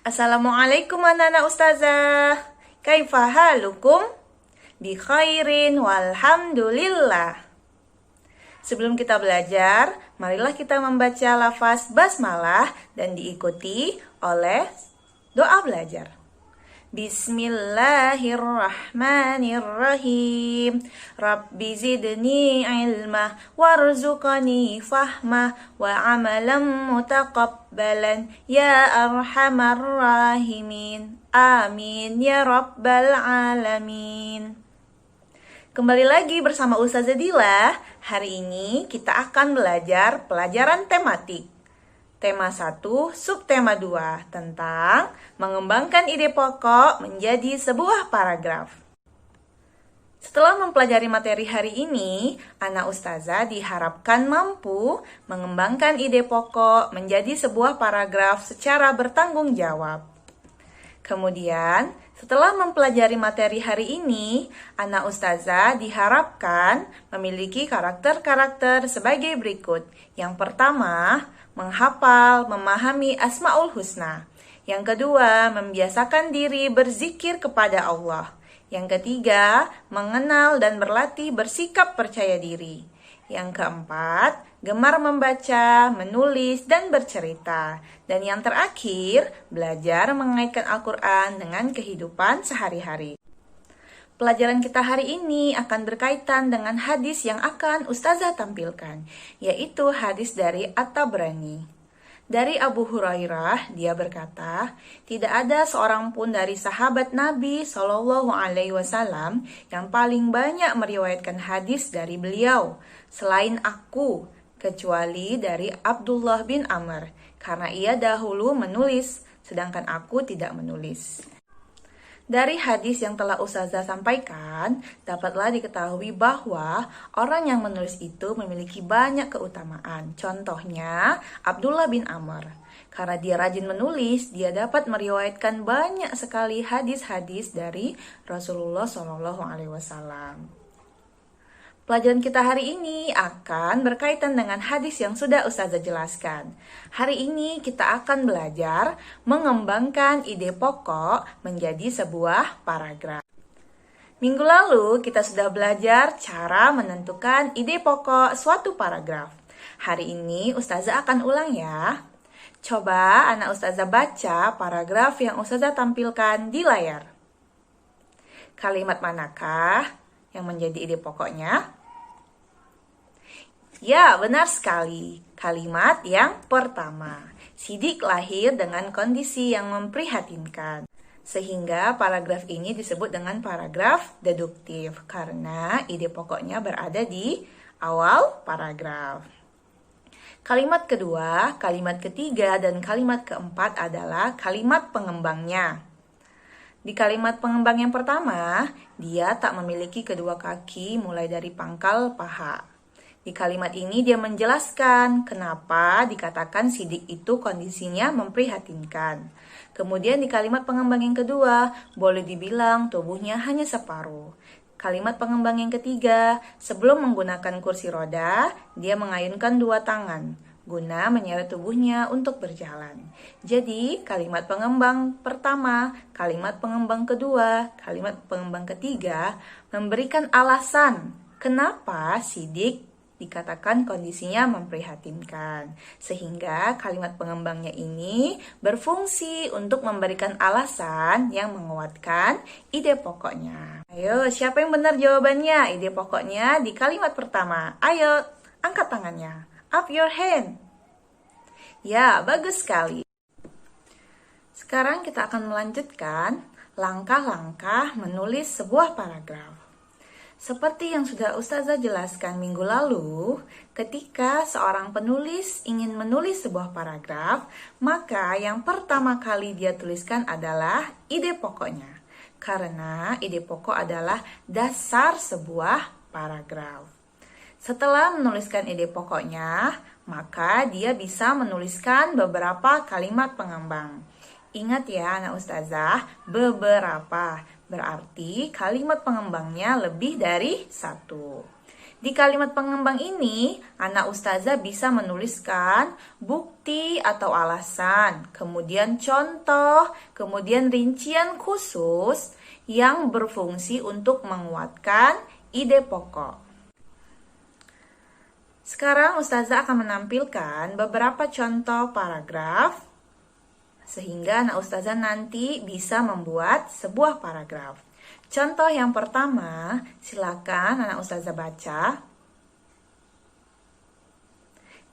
Assalamualaikum anak-anak ustazah. Kaifa halukum? Bi khairin walhamdulillah. Sebelum kita belajar, marilah kita membaca lafaz basmalah dan diikuti oleh doa belajar. Bismillahirrahmanirrahim. Rabbi zidni ilma warzuqani fahma wa amalan mutaqabbalan ya arhamar rahimin. Amin ya rabbal alamin. Kembali lagi bersama Ustazah Dila. Hari ini kita akan belajar pelajaran tematik. Tema 1, subtema 2 tentang mengembangkan ide pokok menjadi sebuah paragraf. Setelah mempelajari materi hari ini, anak ustazah diharapkan mampu mengembangkan ide pokok menjadi sebuah paragraf secara bertanggung jawab. Kemudian, setelah mempelajari materi hari ini, anak ustazah diharapkan memiliki karakter-karakter sebagai berikut. Yang pertama, menghafal, memahami Asmaul Husna. Yang kedua, membiasakan diri berzikir kepada Allah. Yang ketiga, mengenal dan berlatih bersikap percaya diri. Yang keempat, gemar membaca, menulis, dan bercerita. Dan yang terakhir, belajar mengaitkan Al-Quran dengan kehidupan sehari-hari. Pelajaran kita hari ini akan berkaitan dengan hadis yang akan ustazah tampilkan, yaitu hadis dari At-Tabrani. Dari Abu Hurairah, dia berkata, tidak ada seorang pun dari sahabat Nabi Shallallahu Alaihi Wasallam yang paling banyak meriwayatkan hadis dari beliau selain aku, kecuali dari Abdullah bin Amr, karena ia dahulu menulis, sedangkan aku tidak menulis. Dari hadis yang telah ustazah sampaikan, dapatlah diketahui bahwa orang yang menulis itu memiliki banyak keutamaan. Contohnya, Abdullah bin Amr. Karena dia rajin menulis, dia dapat meriwayatkan banyak sekali hadis-hadis dari Rasulullah SAW. Pelajaran kita hari ini akan berkaitan dengan hadis yang sudah ustazah jelaskan. Hari ini kita akan belajar mengembangkan ide pokok menjadi sebuah paragraf. Minggu lalu kita sudah belajar cara menentukan ide pokok suatu paragraf. Hari ini ustazah akan ulang ya. Coba anak ustazah baca paragraf yang ustazah tampilkan di layar. Kalimat manakah yang menjadi ide pokoknya? Ya, benar sekali. Kalimat yang pertama. Sidik lahir dengan kondisi yang memprihatinkan. Sehingga paragraf ini disebut dengan paragraf deduktif karena ide pokoknya berada di awal paragraf. Kalimat kedua, kalimat ketiga, dan kalimat keempat adalah kalimat pengembangnya. Di kalimat pengembang yang pertama, dia tak memiliki kedua kaki mulai dari pangkal paha. Di kalimat ini dia menjelaskan kenapa dikatakan sidik itu kondisinya memprihatinkan. Kemudian di kalimat pengembang yang kedua, boleh dibilang tubuhnya hanya separuh. Kalimat pengembang yang ketiga, sebelum menggunakan kursi roda, dia mengayunkan dua tangan guna menyeret tubuhnya untuk berjalan. Jadi, kalimat pengembang pertama, kalimat pengembang kedua, kalimat pengembang ketiga memberikan alasan kenapa sidik dikatakan kondisinya memprihatinkan. Sehingga kalimat pengembangnya ini berfungsi untuk memberikan alasan yang menguatkan ide pokoknya. Ayo, siapa yang benar jawabannya? Ide pokoknya di kalimat pertama. Ayo, angkat tangannya. Up your hand. Ya, bagus sekali. Sekarang kita akan melanjutkan langkah-langkah menulis sebuah paragraf. Seperti yang sudah ustazah jelaskan minggu lalu, ketika seorang penulis ingin menulis sebuah paragraf, maka yang pertama kali dia tuliskan adalah ide pokoknya. Karena ide pokok adalah dasar sebuah paragraf. Setelah menuliskan ide pokoknya, maka dia bisa menuliskan beberapa kalimat pengembang. Ingat ya anak ustazah, beberapa. Berarti kalimat pengembangnya lebih dari satu. Di kalimat pengembang ini, anak ustazah bisa menuliskan bukti atau alasan, kemudian contoh, kemudian rincian khusus yang berfungsi untuk menguatkan ide pokok. Sekarang ustazah akan menampilkan beberapa contoh paragraf sehingga anak ustazah nanti bisa membuat sebuah paragraf. Contoh yang pertama, silakan anak ustazah baca.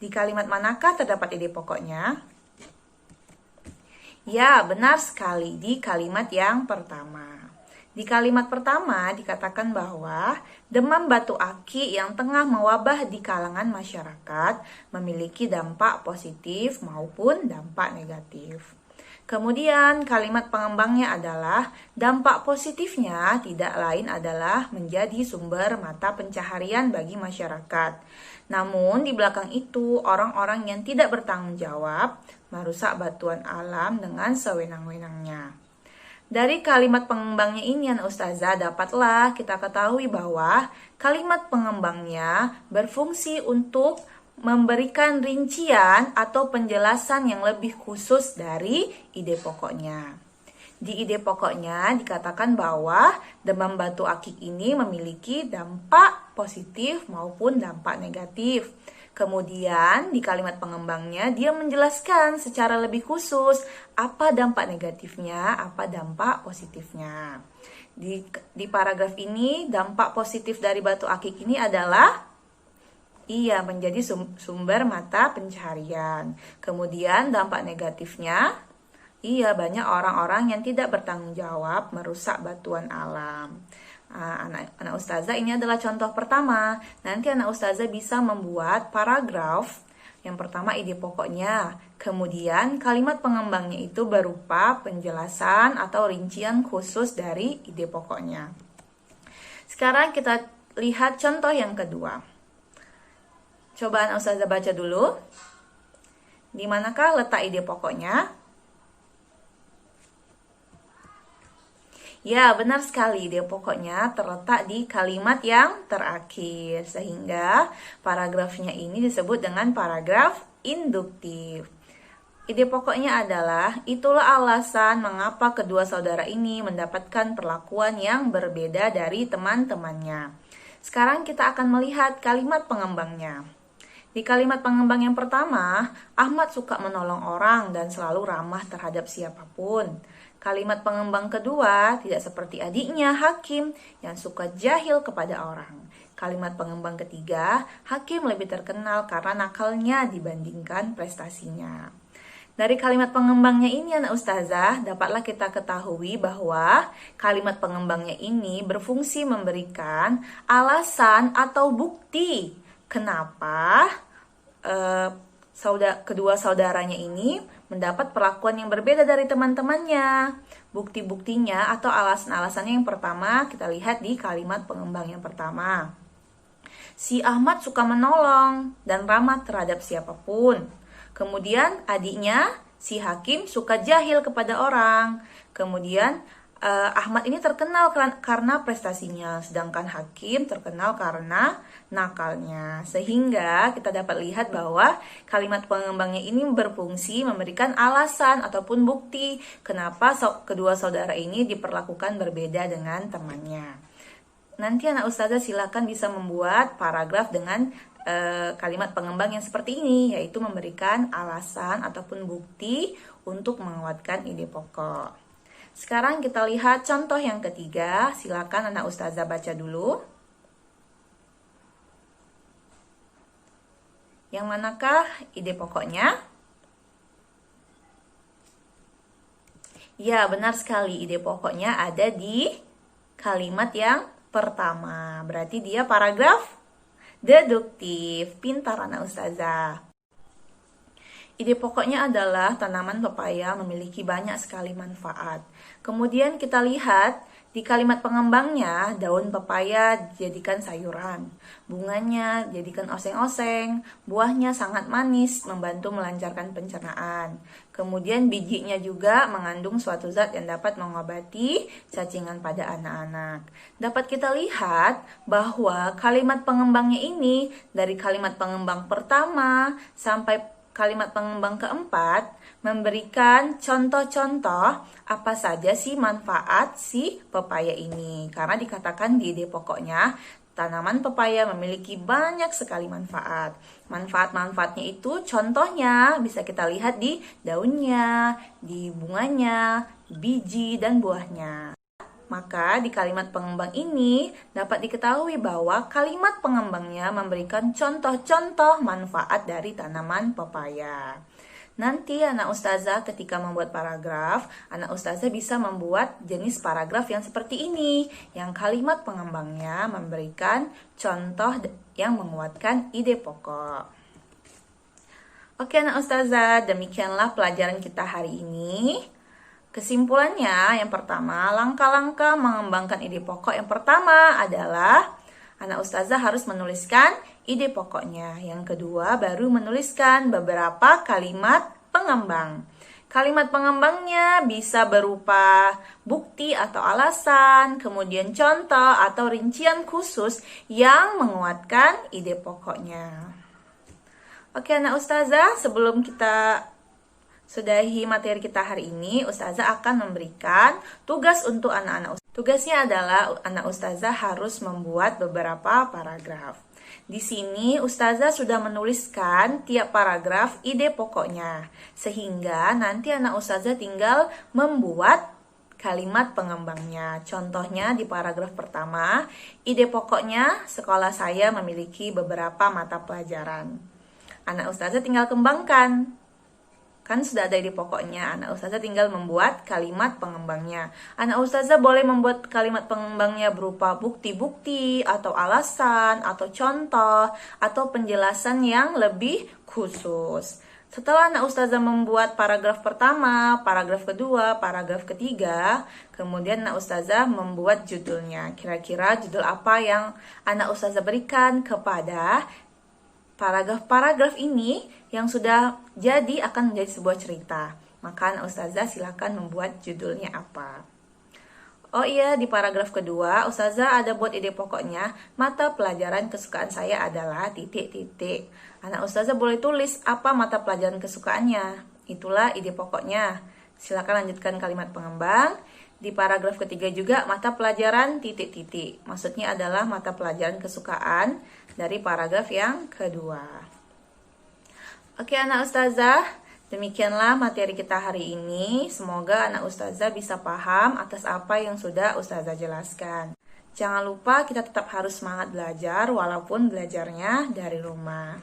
Di kalimat manakah terdapat ide pokoknya? Ya, benar sekali di kalimat yang pertama. Di kalimat pertama dikatakan bahwa demam batu aki yang tengah mewabah di kalangan masyarakat memiliki dampak positif maupun dampak negatif. Kemudian kalimat pengembangnya adalah dampak positifnya tidak lain adalah menjadi sumber mata pencaharian bagi masyarakat. Namun di belakang itu orang-orang yang tidak bertanggung jawab merusak batuan alam dengan sewenang-wenangnya. Dari kalimat pengembangnya ini anak ustazah dapatlah kita ketahui bahwa kalimat pengembangnya berfungsi untuk memberikan rincian atau penjelasan yang lebih khusus dari ide pokoknya. Di ide pokoknya dikatakan bahwa demam batu akik ini memiliki dampak positif maupun dampak negatif. Kemudian di kalimat pengembangnya dia menjelaskan secara lebih khusus apa dampak negatifnya, apa dampak positifnya. Di paragraf ini dampak positif dari batu akik ini adalah menjadi sumber mata pencaharian. Kemudian dampak negatifnya, banyak orang-orang yang tidak bertanggung jawab merusak batuan alam. Anak ustazah ini adalah contoh pertama. Nanti anak ustazah bisa membuat paragraf. Yang pertama ide pokoknya. Kemudian kalimat pengembangnya itu berupa penjelasan atau rincian khusus dari ide pokoknya. Sekarang kita lihat contoh yang kedua. Coba anak ustazah baca dulu. Di manakah letak ide pokoknya? Ya, benar sekali. Ide pokoknya terletak di kalimat yang terakhir. Sehingga paragrafnya ini disebut dengan paragraf induktif. Ide pokoknya adalah, itulah alasan mengapa kedua saudara ini mendapatkan perlakuan yang berbeda dari teman-temannya. Sekarang kita akan melihat kalimat pengembangnya. Di kalimat pengembang yang pertama, Ahmad suka menolong orang dan selalu ramah terhadap siapapun. Kalimat pengembang kedua tidak seperti adiknya Hakim yang suka jahil kepada orang. Kalimat pengembang ketiga, Hakim lebih terkenal karena nakalnya dibandingkan prestasinya. Dari kalimat pengembangnya ini anak ustazah dapatlah kita ketahui bahwa kalimat pengembangnya ini berfungsi memberikan alasan atau bukti kenapa kedua saudaranya ini mendapat perlakuan yang berbeda dari teman-temannya. Bukti-buktinya atau alasan-alasannya yang pertama kita lihat di kalimat pengembang yang pertama. Si Ahmad suka menolong dan ramah terhadap siapapun. Kemudian adiknya si Hakim suka jahil kepada orang. Kemudian Ahmad ini terkenal karena prestasinya, sedangkan Hakim terkenal karena nakalnya. Sehingga kita dapat lihat bahwa kalimat pengembangnya ini berfungsi memberikan alasan ataupun bukti kenapa kedua saudara ini diperlakukan berbeda dengan temannya. Nanti anak ustazah silakan bisa membuat paragraf dengan kalimat pengembang yang seperti ini, yaitu memberikan alasan ataupun bukti untuk menguatkan ide pokok. Sekarang kita lihat contoh yang ketiga. Silakan anak ustazah baca dulu. Yang manakah ide pokoknya? Ya, benar sekali. Ide pokoknya ada di kalimat yang pertama. Berarti dia paragraf deduktif. Pintar anak ustazah. Ide pokoknya adalah tanaman pepaya memiliki banyak sekali manfaat. Kemudian kita lihat di kalimat pengembangnya, daun pepaya dijadikan sayuran, bunganya dijadikan oseng-oseng, buahnya sangat manis, membantu melancarkan pencernaan. Kemudian bijinya juga mengandung suatu zat yang dapat mengobati cacingan pada anak-anak. Dapat kita lihat bahwa kalimat pengembangnya ini dari kalimat pengembang pertama sampai kalimat pengembang keempat memberikan contoh-contoh apa saja sih manfaat si pepaya ini. Karena dikatakan di ide pokoknya, tanaman pepaya memiliki banyak sekali manfaat. Manfaat-manfaatnya itu contohnya bisa kita lihat di daunnya, di bunganya, biji, dan buahnya. Maka di kalimat pengembang ini dapat diketahui bahwa kalimat pengembangnya memberikan contoh-contoh manfaat dari tanaman pepaya. Nanti anak ustazah ketika membuat paragraf, anak ustazah bisa membuat jenis paragraf yang seperti ini, yang kalimat pengembangnya memberikan contoh yang menguatkan ide pokok. Oke anak ustazah, demikianlah pelajaran kita hari ini. Kesimpulannya, yang pertama, langkah-langkah mengembangkan ide pokok yang pertama adalah anak ustazah harus menuliskan ide pokoknya. Yang kedua, baru menuliskan beberapa kalimat pengembang. Kalimat pengembangnya bisa berupa bukti atau alasan, kemudian contoh atau rincian khusus yang menguatkan ide pokoknya. Oke anak ustazah, sebelum kita sudahi materi kita hari ini, ustazah akan memberikan tugas untuk anak-anak. Tugasnya adalah anak ustazah harus membuat beberapa paragraf. Di sini ustazah sudah menuliskan tiap paragraf ide pokoknya, sehingga nanti anak ustazah tinggal membuat kalimat pengembangnya. Contohnya di paragraf pertama, ide pokoknya sekolah saya memiliki beberapa mata pelajaran. Anak ustazah tinggal kembangkan. Kan sudah ada ide pokoknya, anak ustazah tinggal membuat kalimat pengembangnya. Anak ustazah boleh membuat kalimat pengembangnya berupa bukti-bukti, atau alasan, atau contoh, atau penjelasan yang lebih khusus. Setelah anak ustazah membuat paragraf pertama, paragraf kedua, paragraf ketiga, kemudian anak ustazah membuat judulnya. Kira-kira judul apa yang anak ustazah berikan kepada paragraf-paragraf ini yang sudah jadi akan menjadi sebuah cerita. Maka anak ustazah silakan membuat judulnya apa. Oh iya, di paragraf kedua, ustazah ada buat ide pokoknya, mata pelajaran kesukaan saya adalah titik-titik. Anak ustazah boleh tulis apa mata pelajaran kesukaannya. Itulah ide pokoknya. Silakan lanjutkan kalimat pengembang. Di paragraf ketiga juga mata pelajaran titik-titik. Maksudnya adalah mata pelajaran kesukaan dari paragraf yang kedua. Oke anak ustazah, demikianlah materi kita hari ini. Semoga anak ustazah bisa paham atas apa yang sudah ustazah jelaskan. Jangan lupa kita tetap harus semangat belajar walaupun belajarnya dari rumah.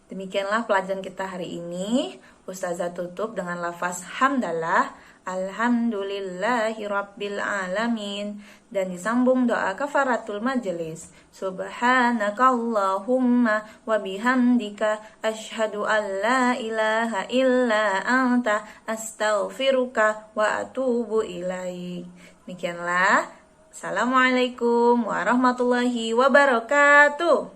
Demikianlah pelajaran kita hari ini. Ustazah tutup dengan lafaz hamdalah, alhamdulillahi rabbil alamin, dan disambung doa kafaratul majelis. Subhanakallahumma wa bihamdika asyhadu an la ilaha illa anta astaghfiruka wa atubu ilaik. Demikianlah. Assalamualaikum warahmatullahi wabarakatuh.